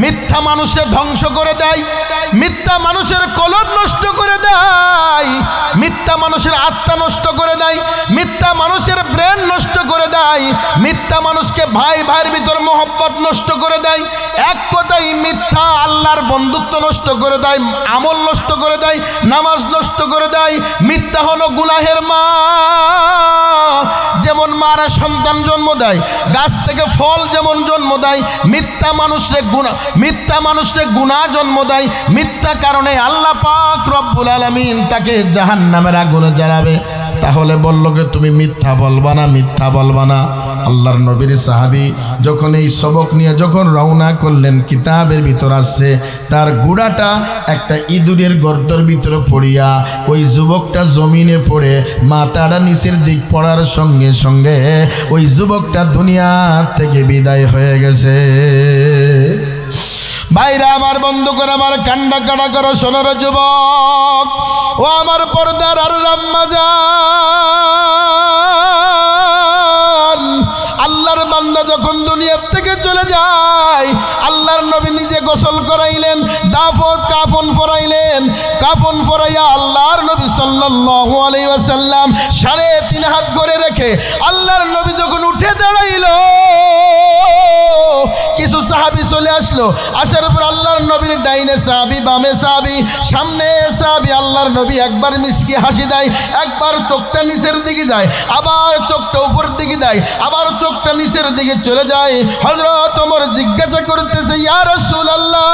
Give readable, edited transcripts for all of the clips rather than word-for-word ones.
মিথ্যা মানুষের ধ্বংস করে দেয়, মিথ্যা মানুষের কলব নষ্ট করে দেয়, মিথ্যা মানুষের আত্মা নষ্ট করে দেয়, মিথ্যা মানুষের ব্রেন নষ্ট করে দেয়, মিথ্যা মানুষকে ভাই ভাইয়ের ভিতর মহব্বত নষ্ট করে দেয়। এক কথাই মিথ্যা আল্লাহর বন্ধুত্ব নষ্ট করে দেয়, আমল নষ্ট করে দেয়, নামাজ নষ্ট করে দেয়। মিথ্যা হলো গুনাহের মা। যেমন মারা সন্তান জন্ম দেয়, গাছ থেকে ফল যেমন জন্ম দেয়, মিথ্যা মানুষরে গুনাহ জন্ম দেয়। মিথ্যা কারণে আল্লাহ পাক রব্বুল আলামিন তাকে জাহান্নামের আগুনে জ্বালাবে। তাহলে বলল যে তুমি মিথ্যা বলবা না, মিথ্যা বলবা না। আল্লাহর নবীর সাহাবী যখন এই সবক নিয়ে যখন রওনা করলেন, কিতাবের ভিতর আসছে তার গুড়াটা একটা ইঁদুরের গর্তের ভিতরে পড়িয়া ওই যুবকটা জমিনে পড়ে মাথাটা নিচের দিক পড়ার সঙ্গে সঙ্গে ওই যুবকটা দুনিয়া থেকে বিদায় হয়ে গেছে। ভাইরা আমার, বন্ধু করে আমার, কান্ডা কাটা করো সোনার যুবক ও আমার পর্দার আর রাম্মাজান। আল্লাহর বান্দা যখন দুনিয়া থেকে চলে যায়, আল্লাহর নবী নিজে গোসল করাইলেন, কাফন পরাইলেন। কাফন পরাইয়া আল্লাহর নবী সাল্লাল্লাহু আলাইহি ওয়াসাল্লাম 3.5 হাত করে রেখে আল্লাহর নবী যখন উঠে দাঁড়াইল, কিছু সাহাবী চলে আসলো। আসার পর আল্লাহর নবীর ডাইনে সাহাবী, বামে সাহাবী, সামনে সাহাবী। আল্লাহর নবী একবার মিষ্টি হাসি দেয়, একবার চোখটা নিচের দিকে যায়, আবার চোখটা উপর দিকে দেয়, আবার চোখটা নিচের দিকে চলে যায়। হযরত ওমর জিজ্ঞাসা করতেছে, ইয়া রাসূলুল্লাহ,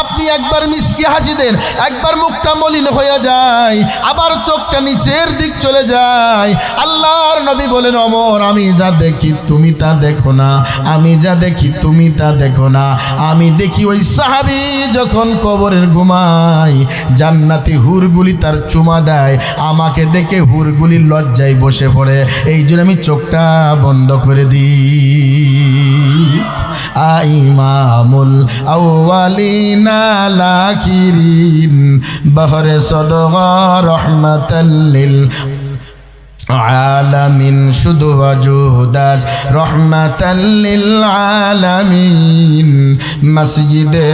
আপনি একবার মিষ্টি হাসি দেন, একবার মুখটা মলিন হয়ে যায়, আবার চোখটা নিচের দিক চলে যায়। আল্লাহর নবী বলেন, ওমর, আমি যা দেখি তুমি তা দেখো না, আমি যা দেখি তুমি তা দেখো না। আমি দেখি ওই সাহাবী যখন কবরের ঘুমায়, জান্নাতি হুরগুলি তার চুমা দেয়, আমাকে দেখে হুরগুলি লজ্জায় বসে পড়ে, এই জন্য আমি চোখটা বন্ধ করে দিই। ইমামুল আউয়ালিনা লাখিরিন বহরে সদগা রহমাতাল লিল আলামিন, শুধু ওয়াজুদাস রহমাতাল লিল আলামিন, মসজিদে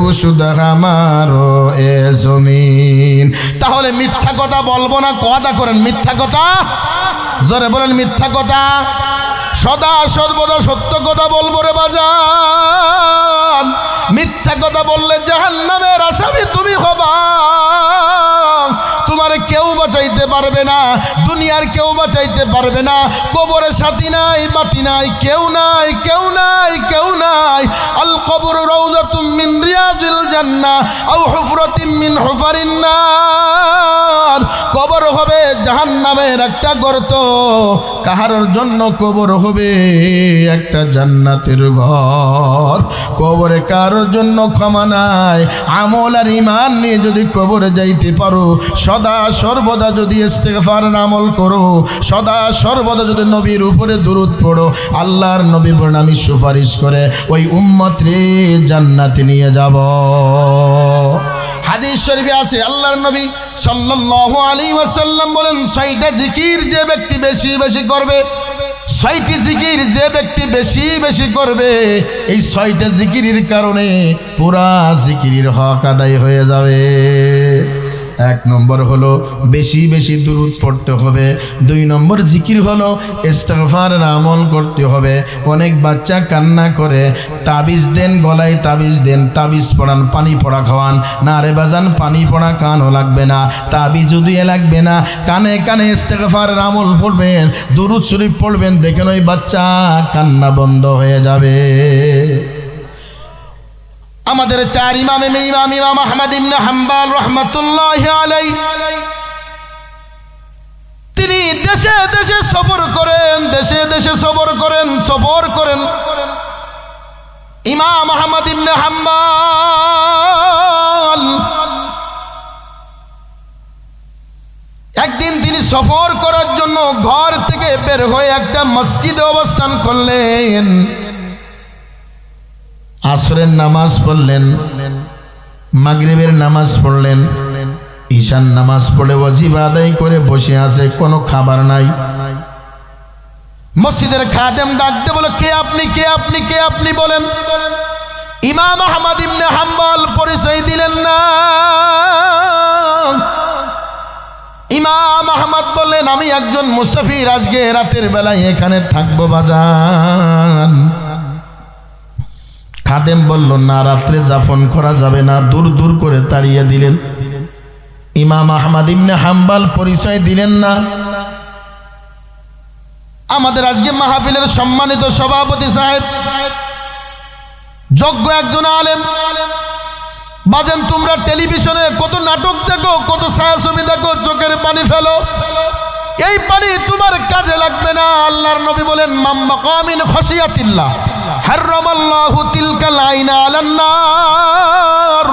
উশুদ হামারো এ জমিন। তাহলে মিথ্যা কথা বলবো না, কথা করেন মিথ্যা কথা, জোরে বলেন মিথ্যা কথা। সদা সর্বদা সত্য কথা বলবো রে বাজান। মিথ্যা কথা বললে জাহান্নামের আসামি তুমি হবা। তোমার কেউ বাঁচাইতে পারবে না, দুনিয়ার কেউ বাঁচাইতে পারবে না। কবরে সাথী নাই, বাতি নাই, কেউ নাই, কেউ নাই, কেউ নাই। আল কবর রাউযাতুম মিন রিয়াজিল জান্নাহ আও হুফরাতুম মিন হুফারিন নার। কবর হবে জাহান্নামের একটা গর্ত, কাহার জন্য কবর হবে একটা জান্নাতের ঘর। কবরে কারোর জন্য ক্ষমা নাই। আমল আর ঈমান নিয়ে যদি কবরে যাইতে পারো, সদা সর্বদা যদি ইস্তেগফার আমল করো, সদা সর্বদা যদি নবীর উপরে দুরূদ পড়ো, আল্লাহর নবী বলেন আমি সুপারিশ করে ওই উম্মতরে জান্নাতে নিয়ে যাব। হাদিস শরীফে আছে, আল্লাহর নবী সাল্লাল্লাহু আলাইহি ওয়াসাল্লাম বলেন, 6টা জিকির যে ব্যক্তি বেশি বেশি করবে, 6টি জিকির যে ব্যক্তি বেশি বেশি করবে, এই 6টা জিকিরের কারণে পুরা জিকিরের হক আদায় হয়ে যাবে। 1 নম্বর হলো বেশি বেশি দুরূদ পড়তে হবে। 2 নম্বর জিকির হলো ইস্তেগফারের আমল করতে হবে। অনেক বাচ্চা কান্না করে, তাবিজ দেন, গলায় তাবিজ দেন, তাবিজ পড়ান, পানি পড়া খাওয়ান। না রে বাজান, পানি পড়া কানও লাগবে না, তাবিজও দিয়ে লাগবে না, কানে কানে ইস্তেগফারের আমল পড়বেন, দুরূদ শরীফ পড়বেন, দেখেন ওই বাচ্চা কান্না বন্ধ হয়ে যাবে। আমাদের 4 ইমাম আহমদ ইবনে হাম্বল রাহমাতুল্লাহি আলাইহি, তিনি দেশে দেশে সফর করেন, দেশে দেশে সফর করেন। ইমাম আহমদ ইবনে হাম্বল একদিন তিনি সফর করার জন্য ঘর থেকে বের হয়ে একটা মসজিদে অবস্থান করলেন। আসরের নামাজ পড়লেন, মাগরিবের নামাজ পড়লেন, ঈশার নামাজ পড়ে ওয়াজিব আদায় করে বসে আছে, কোনো খাবার নাই। মসজিদের খাদেম ডাক দিয়ে বলে, কে আপনি, কে আপনি, কে আপনি বলেন। ইমাম আহমদ ইবনে হাম্বল পরিচয় দিলেন না। ইমাম আহমদ বললেন, আমি একজন মুসাফির, আজকে রাতের বেলায় এখানে থাকবো বাজান। খাদেম বলল, না, রাত্রে যাপন করা যাবে না, দূর দূর করে তাড়িয়ে দিলেন। ইমাম আহমদ ইবনে হাম্বল পরিচয় দিলেন না। আমাদের আজকে মাহফিলের সম্মানিত সভাপতি সাহেব, যোগ্য একজন আলেম। বাজেন, তোমরা টেলিভিশনে কত নাটক দেখো, কত ছায়াছবি দেখো, চোখের পানি ফেলো, এই পানি তোমার কাজে লাগবে না। আল্লাহর নবী বলেন, মাম মাকামিন খাশিয়াতিল্লাহ হারামাল্লাহু তিলকাল আইনা আলান নার।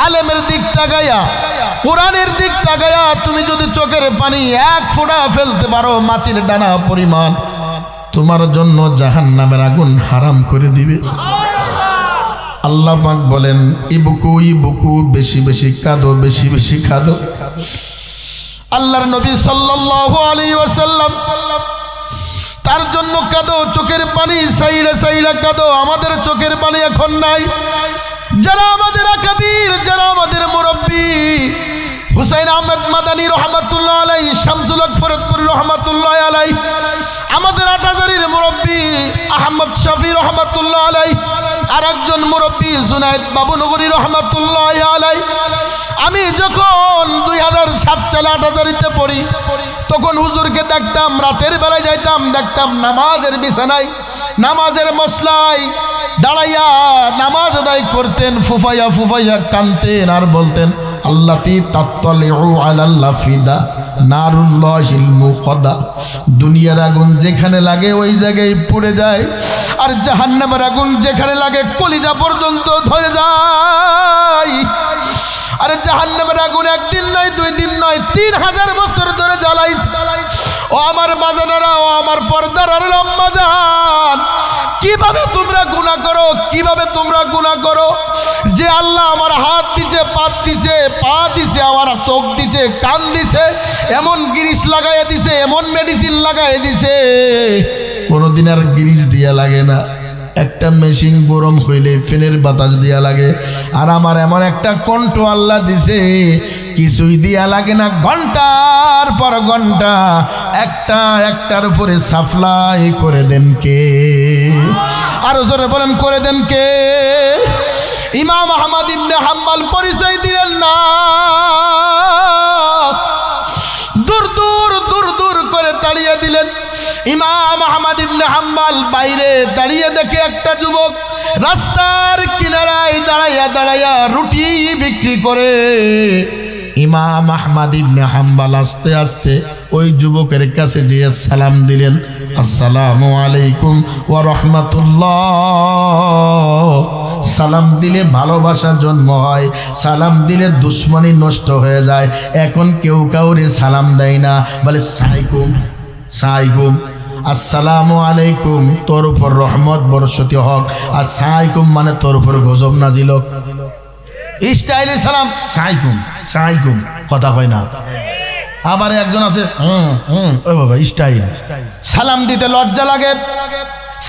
আলেমের দিক তাকায়া, কোরআনের দিক তাকায়া তুমি যদি চোখের পানি এক ফোঁটা ফেলতে পারো, মাছির ডানা পরিমাণ, তোমার জন্য জাহান্নামের আগুন হারাম করে দিবে। আল্লাহ পাক বলেন, ইবকু ইবকু, বেশি বেশি কাঁদো, বেশি বেশি কাঁদো। আল্লাহর নবী সাল্লাল্লাহু আলাইহি ওয়াসাল্লাম তার জন্য কাঁদো, চোখের পানি সাইরা সাইরা কাঁদো। আমাদের চোখের পানি এখন নাই। যারা আমাদের আকাবির, যারা আমাদের মুরব্বী, হুসাইন আহমেদ মাদানী রহমাতুল্লাহ আলাইহি, শামসুল হক ফরিদপুরি রহমাতুল্লাহ আলাইহি, আমাদের আটাজারির মুরব্বী আহমদ শফি রহমাতুল্লাহ আলাইহি, আর একজন মুরব্বী জুনায়েদ বাবুনগরী রহমাতুল্লাহ আলাইহি। আমি যখন 2007 সালে আটাজারিতে পড়ি, তখন হুজুরকে দেখতাম, রাতের বেলায় যাইতাম, দেখতাম নামাজের বিছানায়, নামাজের মসলায় দাঁড়াইয়া নামাজ আদায় করতেন, ফুফাইয়া ফুফাইয়া কানতেন আর বলতেন, আল্লাতি তাত্তালিউ আলাল লাফিদা নারুল্লাহিল মুকাদা। দুনিয়ার আগুন যেখানে লাগে ওই জায়গায় পড়ে যায়, আর জাহান্নামের আগুন যেখানে লাগে কলিজা পর্যন্ত ধরে যায়। আরে জাহান্নামের আগুন একদিন নয়, 2 দিন নয়, 3000 বছর ধরে জ্বালাইছে। ও আমার বাজানারা, ও আমার পর্দার আর লম্বা জান, কিভাবে তোমরা গুনাহ করো, কিভাবে তোমরা গুনাহ করো। যে আল্লাহ আমার হাত দিছে, পাত দিছে, পা দিছে, আমার চোখ দিছে, কান দিছে, এমন গিরিশ লাগাইয়া দিছে, এমন মেডিসিন লাগাইয়া দিছে, কোনোদিন আর গিরিশ দিয়া লাগে না। একটা মেশিন গরম হইলে ফ্যানের বাতাস দিয়া লাগে। আর আমার এমন একটা কণ্ঠ আল্লাহ দিছে, কিছুই দিয়া লাগে না, ঘন্টার পর ঘন্টা একটা একটার উপরে সাপ্লাই করে দেন কে? আরো জোরে বলেন, করে দেন কে? ইমাম আহমদ ইবনে হাম্বল পরিচয় দিলেন না। দূর দূর দূর দূর করে তাড়িয়ে দিলেন। ইমাম আহমদ ইবনে হাম্বল বাইরে দাঁড়িয়ে দেখে একটা যুবক রাস্তার কিনারায় দাঁড়াইয়া দাঁড়াইয়া রুটি বিক্রি করে। ইমাম আহমদ ইবনে হাম্বল আস্তে আস্তে ওই যুবকের কাছে গিয়ে সালাম দিলেন, আসসালামু আলাইকুম ওয়া রাহমাতুল্লাহ। সালাম দিলে ভালোবাসার জন্ম হয়, সালাম দিলে দুশ্মনী নষ্ট হয়ে যায়। এখন কেউ কাউরে সালাম দেয় না, বলে সাইকুম সাইকুম, আসসালামু আলাইকুম, তোর উপর রহমত বর্ষিত হোক, আর সাইকুম মানে তোর উপর গজব নাজিল হোক। স্টাইলে সালাম, সাইকুম সাইকুম, কথা হয় না। আবার একজন আছে ওই বাবা স্টাইল, সালাম দিতে লজ্জা লাগে।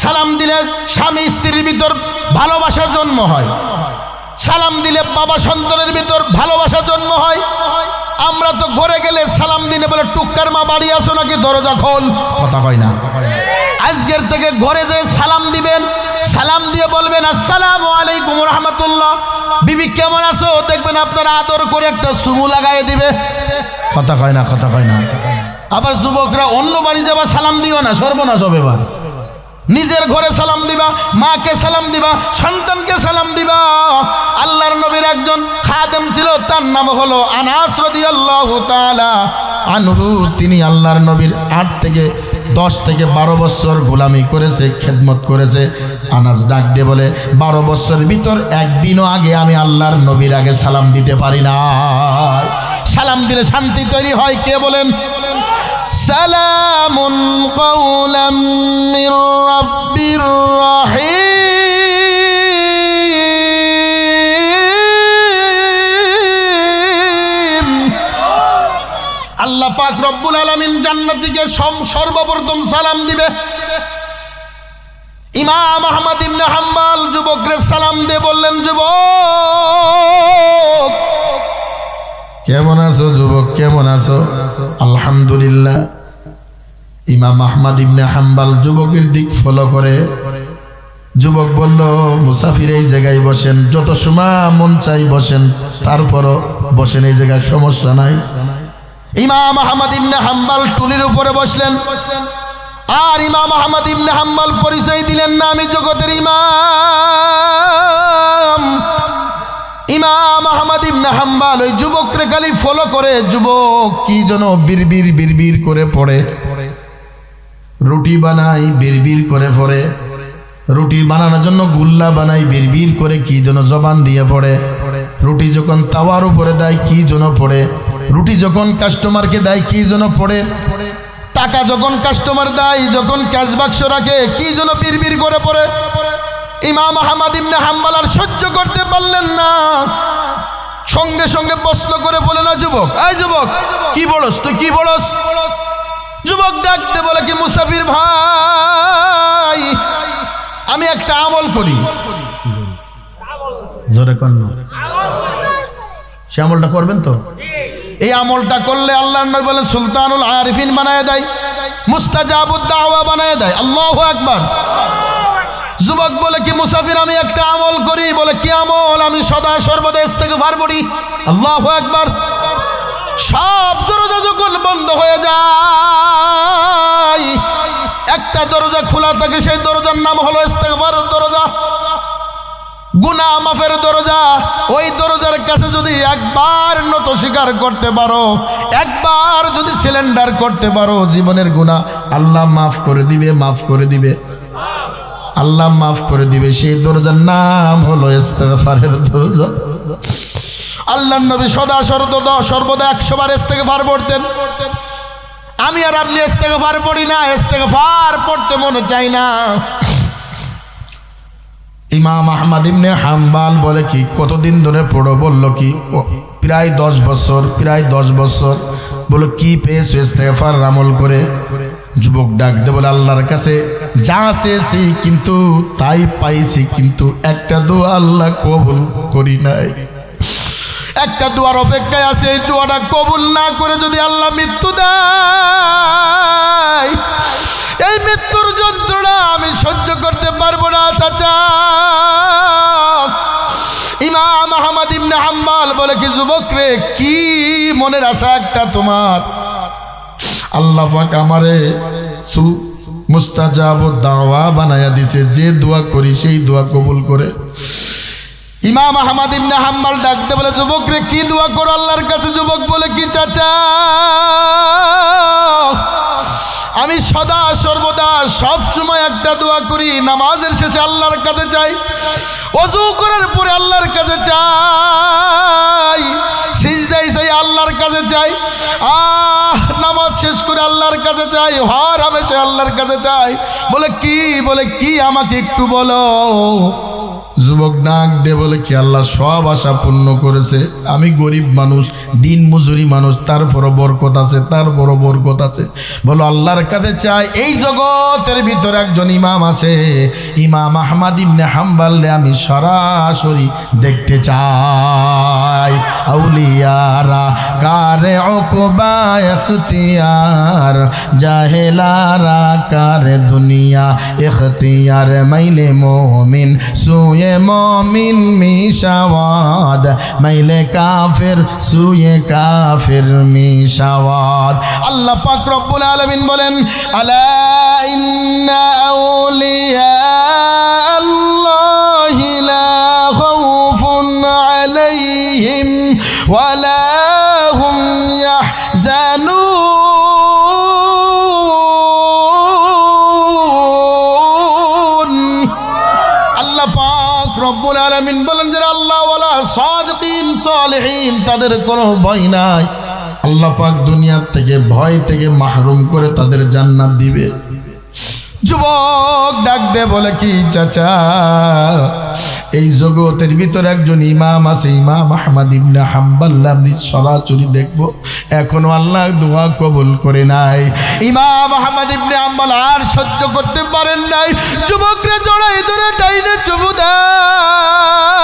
সালাম দিলে স্বামী স্ত্রীর ভিতর ভালোবাসা জন্ম হয়, সালাম দিলে বাবা সন্তানের ভিতর ভালোবাসা জন্ম হয়। আমরা তো ঘরে গেলে সালাম দিলে বলে, টুক্কার মা বাড়ি আসো নাকি, দরজা খোল, কথা হয় না। আজকের থেকে ঘরে যেয়ে সালাম দিবেন, সালাম দিয়ে বলবেন আসসালামু আলাইকুম রহমতুল্লাহ, বিবি কেমন আছো, দেখবেন আপনারা আদর করে একটা সুমু লাগাই দিবে, কথা কয় না, কথা কয় না। আবার যুবকরা অন্য বাড়ি যাবা সালাম দিও না, সর্বনাশ হবে। এবার নিজের ঘরে সালাম দিবা, মাকে সালাম দিবা, সন্তানকে সালাম দিবা। আল্লাহর নবীর একজন খাদেম ছিল, তার নাম হলো আনাস রাদিয়াল্লাহু তাআলা আনহু। তিনি আল্লাহর নবীর 8 থেকে 10 থেকে 12 বছর গোলামি করেছে, খেদমত করেছে। আনাস ডাক দিয়ে বলে, 12 বছরের ভিতর একদিনও আগে আমি আল্লাহর নবীর আগে সালাম দিতে পারি না। সালাম দিলে শান্তি তৈরি হয়। কে বলেন? সালামুন কাওলাম মির রাব্বির রাহিম। আল্লাহ পাক রব্বুল আলামিন জান্নাতীকে সর্বপ্রথম সালাম দিবে। ইমাম আহমদ ইবনে হাম্বল যুবককে সালাম দিয়ে বললেন, যুবক কেমন আছো? যুবক কেমন আছো? আলহামদুলিল্লাহ। ইমাম আহমদ ইবনে হাম্বল যুবকের দিক ফলো করে। যুবক বলল, মুসাফির এই জায়গায় বসেন, যত সময় মন চাই বসেন, তারপরও বসেন, এই জায়গায় সমস্যা নাই। ইমাম আহমদ ইবনে হাম্বল টুলির উপরে বসলেন। আর ইমাম আহমদ ইবনে হাম্বল পরিচয় দিলেন না, আমি জগতের ইমাম। ইমাম আহমদ ইবনে হাম্বল ওই যুবকরে খালি ফলো করে। যুবক কি যেন বিড়বিড় বিড়বিড় করে পড়ে, রুটি বানাই বিড়বিড় করে পড়ে, রুটি বানানোর জন্য গুল্লা বানাই বিড়বিড় করে কি যেন জবান দিয়ে পড়ে। রুটি যখন তাওয়ার উপরে দেয় কি যেন পড়ে, রুটি যখন কাস্টমারকে দেয় কি যেন পড়ে, টাকা যখন কাস্টমার দেয়, যখন ক্যাশ বাক্স রাখে কি যেন বিড়বিড় করে পড়ে। ইমাম আহমদ ইবনে হাম্বল আর সহ্য করতে পারলেন না, সঙ্গে সঙ্গে প্রশ্ন করে বলে, না যুবক, এই যুবক কি বলস তুই, কি বলস? যুবক ডাকতে বলে, কি মুসাফির ভাই, আমি একটা আমল করি। জোরে কর না, সে আমলটা করবেন তো? এই আমলটা করলে আল্লাহর নবী বলেন সুলতানুল আরিফিন বানায় দেয়, মুস্তাজাবুদ দাওয়া বানায় দেয়। আল্লাহু আকবার। যুবক বলে, কি মুসাফির আমি একটা আমল করি। বলে, কি আমল? আমি সদা সর্বদা ইস্তেগফার পড়ি। আল্লাহু আকবার। সব দরজা যখন বন্ধ হয়ে যায়, একটা দরজা খোলা থাকে, সেই দরজার নাম হলো ইস্তেগফারের দরজা, গুনাহ মাফের দরজা। ওই দরজার কাছে যদি একবার নত স্বীকার করতে পারো, একবার যদি সিলিন্ডার করতে পারো, জীবনের গুনাহ আল্লাহ মাফ করে দিবে, মাফ করে দিবে, আল্লাহ মাফ করে দিবে। সেই দরজার নাম হলো ইস্তেগফারের দরজা। আল্লাহর নবী সদা সর্বদা 100 বার ইস্তেগফার পড়তেন। আমি আর আপনি ইস্তেগফার পড়ি না, ইস্তেগফার পড়তে মনে চাই না। ইমাম আহমদ ইবনে হাম্বল বলে, কি কতদিন ধরে পড়ো? বলল, কি প্রায় 10 বছর। প্রায় 10 বছর। বলো, কি পেয়েছো ইস্তেগফার আমল করে? যুবক ডাক দে বলে, আল্লাহর কাছে যা চেয়েছি কিন্তু তাই পাইছি, কিন্তু একটা দোয়া আল্লাহ কবুল করি নাই। একটা দোয়ার অপেক্ষায় আছে, এই দোয়াটা কবুল না করে যদি আল্লাহ মৃত্যু দেয়, এই মৃত্যুর যন্ত্রণা আমি সহ্য করতে পারবো না। চাচা ইমাম আহমদ ইবনে হাম্বল বলে, কি যুবক রে, কি মনের আশা একটা তোমার? আল্লাহ পাক আমারে মুস্তাজাবুদ দাওয়া বানায়া দিছে, যে দোয়া করি সেই দোয়া কবুল করে। ইমাম আহমদ ইবনে হাম্বল ডাকতে বলে, যুবক রে, কি দোয়া করো আল্লাহর কাছে? যুবক বলে, কি চাচা, আমি সদা সর্বদা সব সময় একটা দোয়া করি, নামাজের শেষে আল্লাহর কাছে চাই, ওযু করার পরে আল্লাহর কাছে চাই, সিজদায় চাই আল্লাহর কাছে চাই, নামাজ শেষ করে আল্লাহর কাছে চাই, হর হামেশা আল্লাহর কাছে চাই। বলে, কি? বলে, কি আমাকে একটু বলো। যুবক ডাক দে বলে, কি আল্লাহ সব আশা পূর্ণ করেছে। আমি গরিব মানুষ, দিন মজুরি মানুষ, তারপরও বরকত আছে, তারপরও বরকত আছে। বলো, আল্লাহর কাছে চাই। এই জগতের ভিতরে একজন ইমাম আছে, ইমাম আহমদ ইবনে হাম্বল আমি সরাসরি দেখতে চাই। আউলিয়ারা কারে উকবা ইখতিয়ার, জাহেলারা কারে দুনিয়া ইখতিয়ার, মাইলে মুমিন সুয়ে মুমিন মিশাওয়াদ, মাইলে কাফির সুয়ে কাফির মিশাওয়াদ। আল্লাহ পাক রব্বুল আলামিন বলেন, আলা ইন্না আউলিয়া আল্লাহি লা খাউফুন আলাইহিম ওয়ালা হুম ইয়াহজানুন। আল্লাহ পাক রব্বুল আলামিন বলেন, যারা আল্লাহ ওয়ালা সাদিকিন সালেহিন, তাদের কোনো ভয় নাই। আল্লাহ পাক দুনিয়া থেকে ভয় থেকে মাহরুম করে তাদের জান্নাত দিবে। যুবক ডাক দে বলে কি চাচা, এই জগতের ভিতর একজন ইমাম আছে, ইমাম আহমদ ইবনে হাম্বল, আমি সরাসরি দেখবো এখনো আল্লাহ দোয়া কবুল করে নাই। ইমাম আহমদ ইবনে হাম্বল আর সহ্য করতে পারেন নাই, যুবকরে জড়াই ধরে টাইনে চুমু দেয়,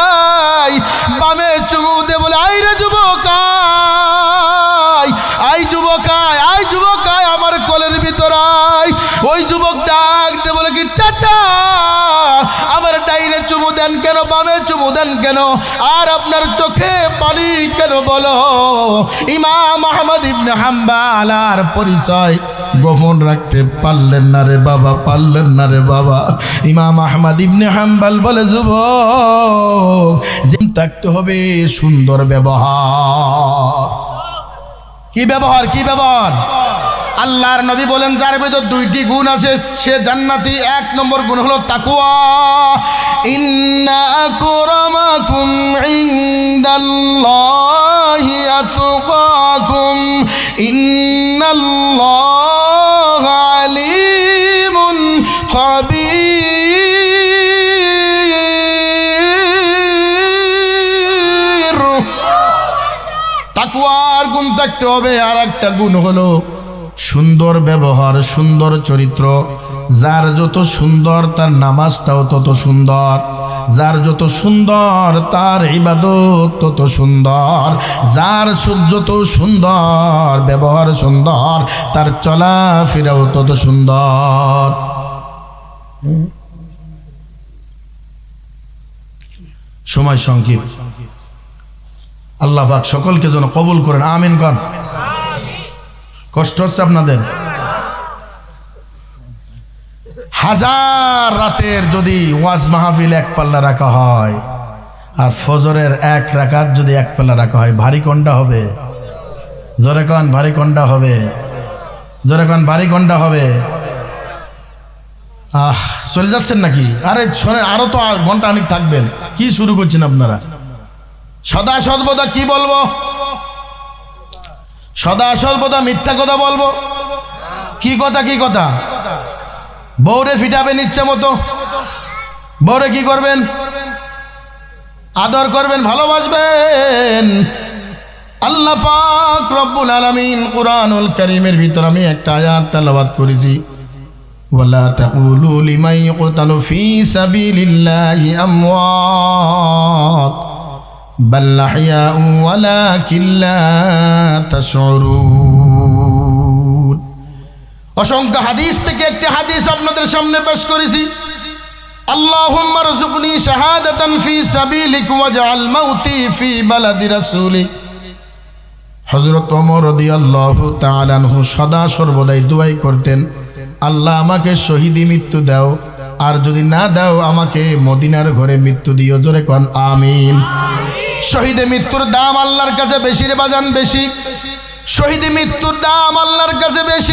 বামে চুমু দে বলে আই রে যুবক আয়, আই যুবক আয়, আই যুবক আয় আমার কোলের ভিতর আয়। ওই যুবক ডাক দে বলে কি চাচা, আমার ডাইনে চুমু দেন কেন, বামে চুমু দেন কেন, আর আপনার চোখে পানি কেন বলো? ইমাম আহমদ ইবনে হাম্বল আর পরিচয় গোপন রাখতে পারলেন না রে বাবা, পারলেন না রে বাবা। ইমাম আহমদ ইবনে হাম্বল বলে যুবক যে থাকতে হবে সুন্দর ব্যবহার। কি ব্যবহার, কি ব্যবহার? আল্লাহর নবী বলেন যার ভিতর দুইটি গুণ আছে সে জান্নাতি। এক নম্বর গুণ হলো তাকওয়া। ইন্না আকরামাকুম ইনদাল্লাহি আতকাকুম ইন্নাল্লাহা আলিমুন খাবীর। তাকওয়ার গুণ থাকতে হবে। আর একটা গুণ হলো সুন্দর ব্যবহার, সুন্দর চরিত্র। যার যত সুন্দর তার নামাজটাও তত সুন্দর, যার যত সুন্দর তার ইবাদত তত সুন্দর, যার যত সুন্দর ব্যবহার সুন্দর তার চলাফেরাও তত সুন্দর। সময় সংক্ষেপ, আল্লাহ পাক সকলকে যেন কবুল করেন, আমিন কর। কষ্ট হচ্ছে আপনাদের? হাজার রাতের যদি ওয়াজ মাহফিল এক পাল্লা রাখা হয় আর ফজরের এক রাকাত যদি এক পাল্লা রাখা হয়, ভারী কোনটা হবে? জোরে কান, ভারী কোনটা হবে? জোরে কান, ভারী কোনটা হবে? চলে যাচ্ছেন নাকি? আরে শোনেন, আরো তো ঘন্টা অনেক থাকবেন। কি শুরু করছেন আপনারা? সদা সর্বদা কি বলবো? সদা সর্বদা মিথ্যা কথা বলবো? কি কথা, কি কথা? বউরে ফিটাবেন ইচ্ছে মতো, বউরে কি করবেন? আদর করবেন, ভালোবাসবেন। আল্লাহ পাক রব্বুল আলামিন কুরআনুল কারীমের ভিতর আমি একটা আয়াত তেলাওয়াত করেছি, ওয়ালা তাকুলু লিমান ইউকতালু ফি সাবিলিল্লাহি আমওয়াত বাল আহইয়াউ ওয়ালাকিন লা তাশউরুন। অসংখ্য হাদিস থেকে একটি হাদিস আপনাদের সামনে পেশ করেছি। আল্লাহুম্মা রযুকনি শাহাদাতান ফি সাবিলিক ওয়াজআল মাউতি ফি বালাদি রাসূলিক। হযরত ওমর রাদিয়াল্লাহু তাআলা আনহু সদা সর্বদাই দুআই করতেন, আল্লাহ আমাকে শহীদি মৃত্যু দাও, আর যদি না দাও আমাকে মদিনার ঘরে মৃত্যু দিও। জোরে কোন আমিন। শহীদে মৃত্যুর দাম আল্লাহর কাছে বেশি রে বাজান, বেশি। শহীদে মৃত্যুর দাম আল্লাহর কাছে বেশি।